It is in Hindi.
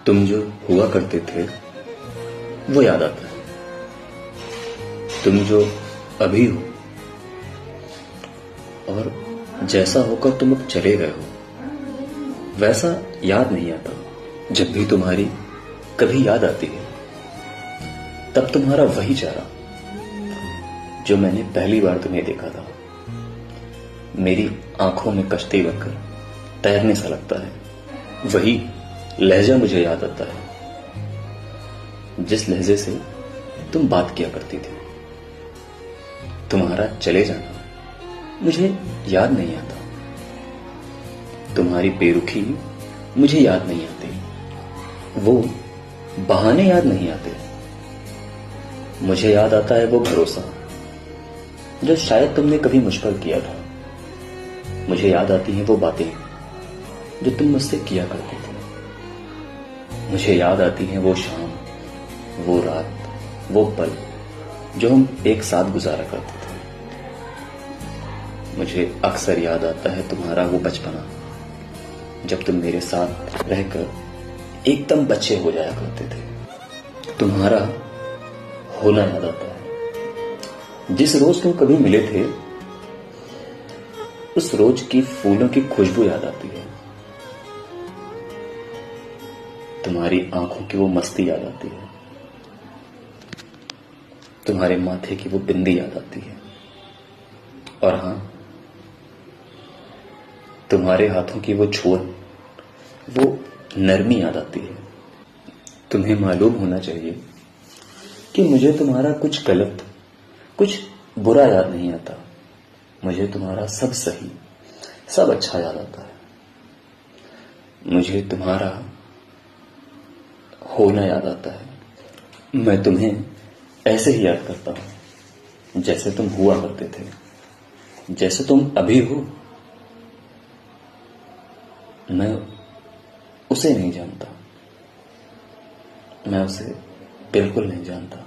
तुम जो हुआ करते थे वो याद आता है। तुम जो अभी हो और जैसा होकर तुम अब चले गए हो वैसा याद नहीं आता। जब भी तुम्हारी कभी याद आती है तब तुम्हारा वही चेहरा जो मैंने पहली बार तुम्हें देखा था मेरी आंखों में कश्ती बनकर तैरने सा लगता है। वही लहजा मुझे याद आता है जिस लहजे से तुम बात किया करती थी। तुम्हारा चले जाना मुझे याद नहीं आता। तुम्हारी बेरुखी मुझे याद नहीं आती। वो बहाने याद नहीं आते। मुझे याद आता है वो भरोसा जो शायद तुमने कभी मुझ पर किया था। मुझे याद आती हैं वो बातें जो तुम मुझसे किया करते थे। मुझे याद आती हैं वो शाम, वो रात, वो पल जो हम एक साथ गुजारा करते थे। मुझे अक्सर याद आता है तुम्हारा वो बचपना जब तुम मेरे साथ रहकर एकदम बच्चे हो जाया करते थे। तुम्हारा होना याद आता है। जिस रोज तुम कभी मिले थे उस रोज की फूलों की खुशबू याद आती है। तुम्हारी आंखों की वो मस्ती याद आती है। तुम्हारे माथे की वो बिंदी याद आती है। और हां, तुम्हारे हाथों की वो छुअन, वो नरमी याद आती है। तुम्हें मालूम होना चाहिए कि मुझे तुम्हारा कुछ गलत, कुछ बुरा याद नहीं आता। मुझे तुम्हारा सब सही, सब अच्छा याद आता है। मुझे तुम्हारा होना याद आता है। मैं तुम्हें ऐसे ही याद करता हूं जैसे तुम हुआ करते थे, जैसे तुम अभी हो। मैं उसे नहीं जानता। मैं उसे बिल्कुल नहीं जानता।